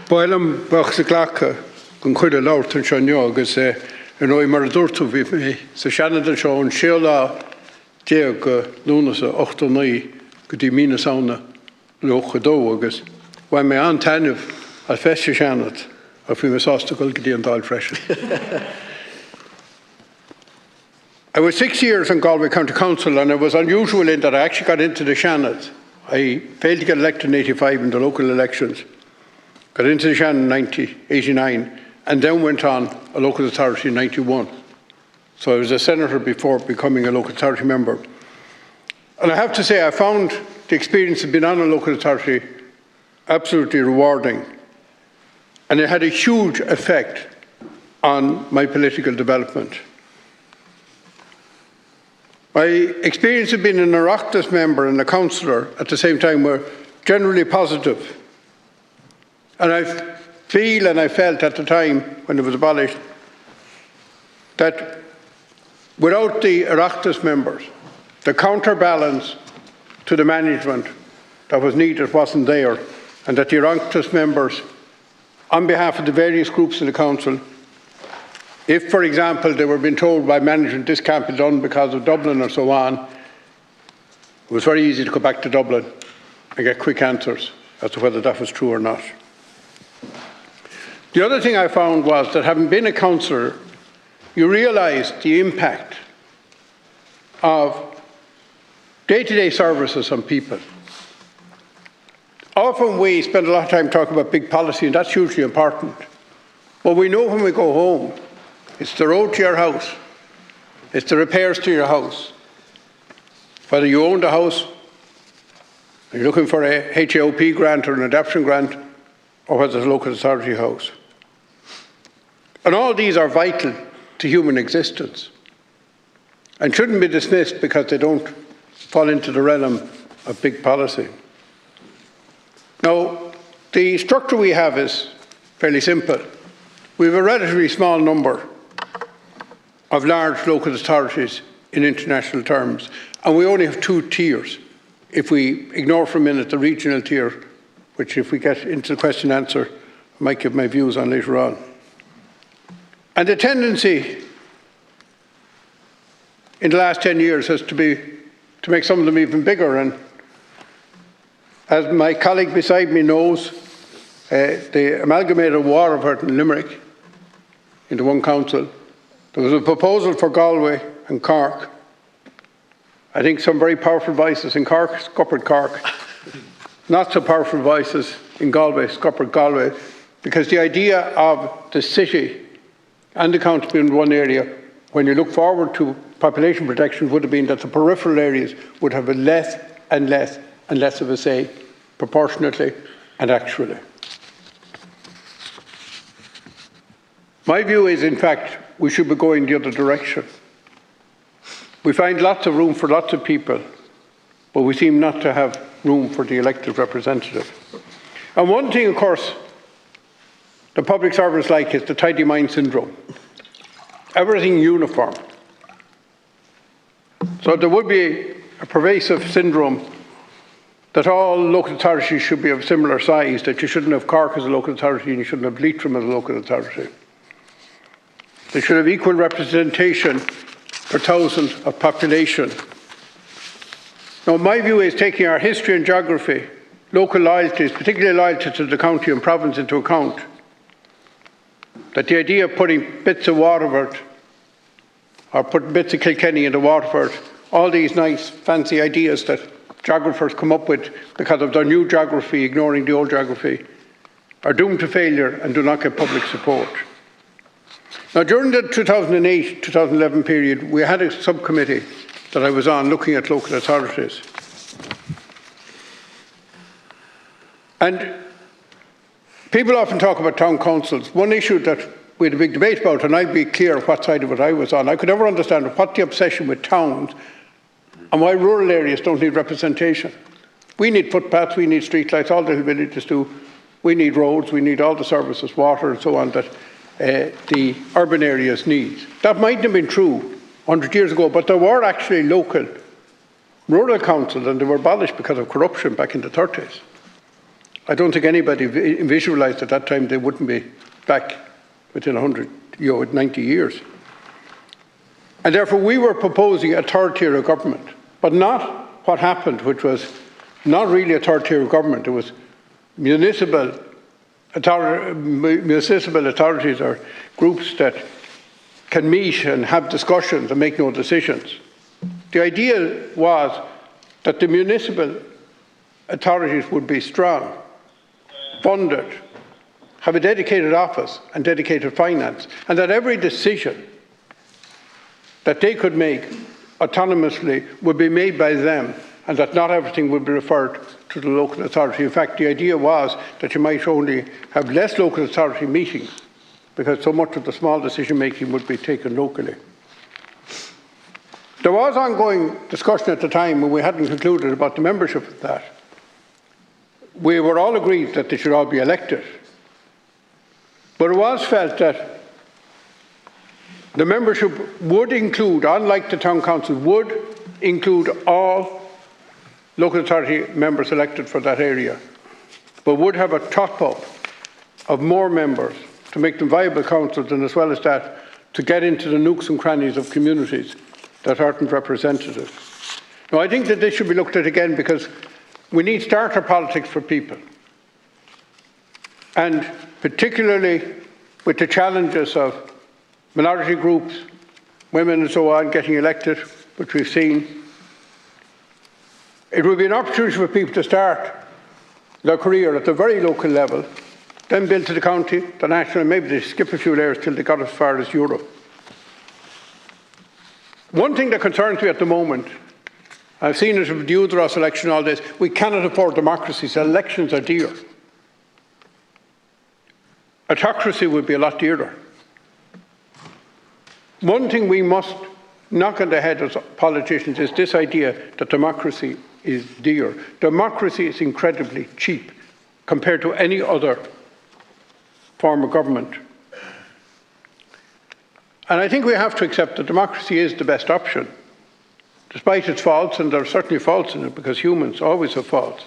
Bailam bach sa ghlacha gon chuile labhairt an seo neo agus an óid mar a dúirtú bhí mé sa Seanad an seo an séo lá déag go lúnasa 8 9 go dtí mína saona leocha dó agus bhain mé an tainmh a feiste Seanad a bhí mé sásta go dtí an dáil freisin. I was 6 years on Galway County Council, and it was unusual in that I actually got into the Seanad. I failed to get elected in 85 in the local elections, got into the Seanad in 89, and then went on a local authority in 91. So I was a senator before becoming a local authority member. And I have to say, I found the experience of being on a local authority absolutely rewarding. And it had a huge effect on my political development. My experience of being an Oireachtas member and a councillor at the same time were generally positive. And I feel and I felt at the time when it was abolished that without the Oireachtas members, the counterbalance to the management that was needed wasn't there, and that the Oireachtas members, on behalf of the various groups in the council, if, for example, they were being told by management this can't be done because of Dublin or so on, it was very easy to go back to Dublin and get quick answers as to whether that was true or not. The other thing I found was that having been a councillor, you realise the impact of day-to-day services on people. Often we spend a lot of time talking about big policy, and that's hugely important. But we know when we go home, it's the road to your house, it's the repairs to your house. Whether you own the house, or you're looking for a HAOP grant or an adoption grant, or whether it's a local authority house. And all these are vital to human existence and shouldn't be dismissed because they don't fall into the realm of big policy. Now, the structure we have is fairly simple. We have a relatively small number of large local authorities in international terms, and we only have 2 tiers. If we ignore for a minute the regional tier, which if we get into the question and answer, I might give my views on later on. And the tendency in the last 10 years has to make some of them even bigger. And as my colleague beside me knows, the amalgamated Waterford and Limerick into one council. There was a proposal for Galway and Cork. I think some very powerful voices in Cork scuppered Cork. Not so powerful voices in Galway scuppered Galway, because the idea of the city and the county being one area, when you look forward to population protection, would have been that the peripheral areas would have a less and less and less of a say, proportionately and actually. My view is, in fact, we should be going the other direction. We find lots of room for lots of people, but we seem not to have room for the elected representative. And one thing, of course, the public servants like is the tidy mind syndrome. Everything uniform. So there would be a pervasive syndrome that all local authorities should be of similar size, that you shouldn't have Cork as a local authority and you shouldn't have Leitrim as a local authority. They should have equal representation per thousand of population. Now, my view is taking our history and geography, local loyalties, particularly loyalty to the county and province, into account, that the idea of putting bits of Waterford or putting bits of Kilkenny into Waterford, all these nice fancy ideas that geographers come up with because of their new geography, ignoring the old geography, are doomed to failure and do not get public support. Now, during the 2008-2011 period, we had a subcommittee that I was on looking at local authorities. And people often talk about town councils. One issue that we had a big debate about, and I'll be clear what side of it I was on, I could never understand what the obsession with towns and why rural areas don't need representation. We need footpaths, we need streetlights, all the villages do. We need roads, we need all the services, water and so on, that the urban areas need. That mightn't have been true 100 years ago, but there were actually local rural councils, and they were abolished because of corruption back in the 30s. I don't think anybody visualised at that time they wouldn't be back within 90 years. And therefore we were proposing a third tier of government, but not what happened, which was not really a third tier of government. It was municipal authorities or groups that can meet and have discussions and make no decisions. The idea was that the municipal authorities would be strong, funded, have a dedicated office and dedicated finance, and that every decision that they could make autonomously would be made by them, and that not everything would be referred to the local authority. In fact, the idea was that you might only have less local authority meetings because so much of the small decision making would be taken locally. There was ongoing discussion at the time, when we hadn't concluded, about the membership of that. We were all agreed that they should all be elected. But it was felt that the membership would include, unlike the town council, would include all local authority members elected for that area, but would have a top-up of more members to make them viable councils, and as well as that, to get into the nooks and crannies of communities that aren't represented. Now, I think that this should be looked at again, because we need starter politics for people. And particularly with the challenges of minority groups, women and so on getting elected, which we've seen, it would be an opportunity for people to start their career at the very local level, then build to the county, the national, and maybe they skip a few layers till they got as far as Europe. One thing that concerns me at the moment, I've seen it with the Udros election, all this, we cannot afford democracy, so elections are dear. Autocracy would be a lot dearer. One thing we must knock on the head as politicians is this idea that democracy is dear. Democracy is incredibly cheap compared to any other form of government. And I think we have to accept that democracy is the best option, despite its faults, and there are certainly faults in it, because humans always have faults.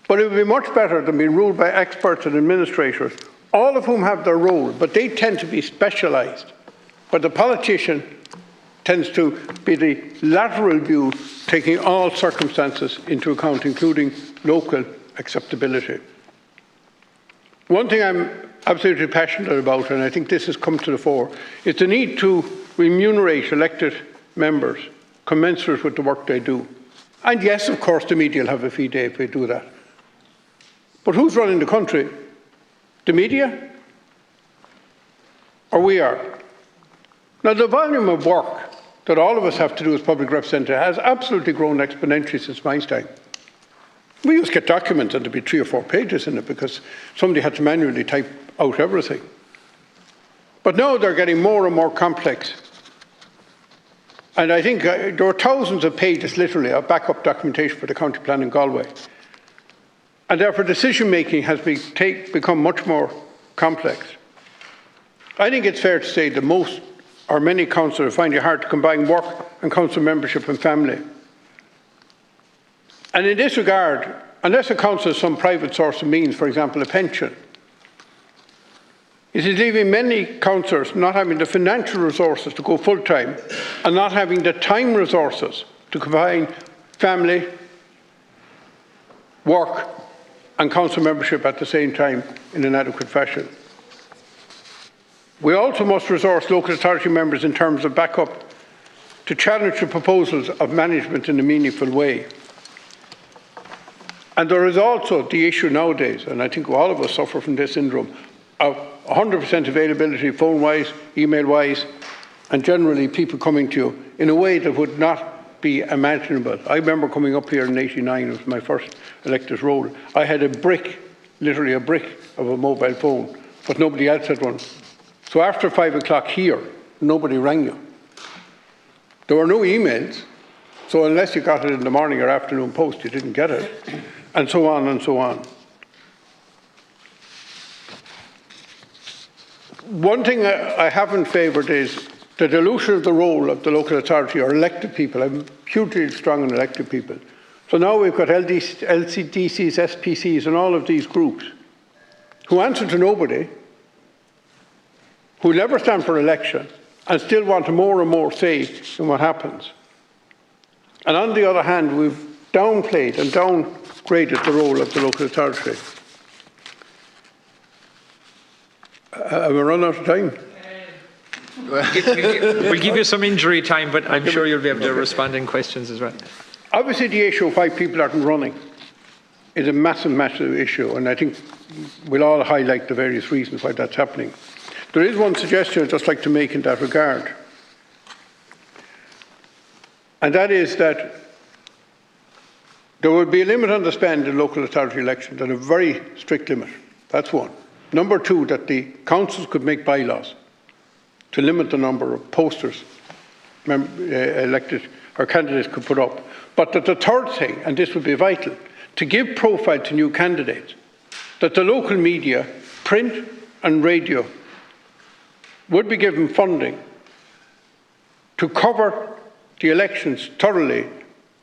But it would be much better than being ruled by experts and administrators, all of whom have their role, but they tend to be specialised. But the politician tends to be the lateral view, taking all circumstances into account, including local acceptability. One thing I'm absolutely passionate about, and I think this has come to the fore, is the need to remunerate elected members commensurate with the work they do. And yes, of course, the media will have a fee day if they do that. But who's running the country? The media? Or we are? Now, the volume of work that all of us have to do as public representatives has absolutely grown exponentially since my time. We used to get documents and there'd be 3 or 4 pages in it because somebody had to manually type out everything. But now they're getting more and more complex. And I think there are thousands of pages, literally, of backup documentation for the county plan in Galway. And therefore, decision-making has become much more complex. I think it's fair to say that most or many councillors find it hard to combine work and council membership and family. And in this regard, unless a council has some private source of means, for example, a pension, it is leaving many councillors not having the financial resources to go full-time and not having the time resources to combine family, work and council membership at the same time in an adequate fashion. We also must resource local authority members in terms of backup to challenge the proposals of management in a meaningful way. And there is also the issue nowadays, and I think all of us suffer from this syndrome, of 100% availability phone-wise, email-wise, and generally people coming to you in a way that would not be imaginable. I remember coming up here in '89, it was my first elected role. I had a brick, literally a brick of a mobile phone, but nobody else had one. So after 5 o'clock here, nobody rang you. There were no emails, so unless you got it in the morning or afternoon post, you didn't get it, and so on and so on. One thing I haven't favoured is the dilution of the role of the local authority or elected people. I'm hugely strong on elected people, So now we've got LCDCs, SPCs, and all of these groups who answer to nobody, who never stand for election, and still want more and more say in what happens. And on the other hand, we've downplayed and downgraded the role of the local authority. Have we run out of time? We'll give you some injury time, but I'm sure you'll be able to respond in questions as well. Obviously, the issue of why people aren't running is a massive, massive issue, and I think we'll all highlight the various reasons why that's happening. There is one suggestion I'd just like to make in that regard, and that is that there would be a limit on the spend in local authority elections, and a very strict limit. That's one. Number two, that the councils could make bylaws to limit the number of posters elected or candidates could put up. But that the third thing, and this would be vital, to give profile to new candidates, that the local media, print and radio, would be given funding to cover the elections thoroughly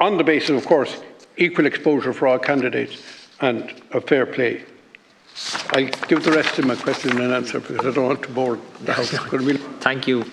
on the basis, of course, equal exposure for all candidates and of fair play. I give the rest of my question and answer because I don't want to bore the House. Thank you.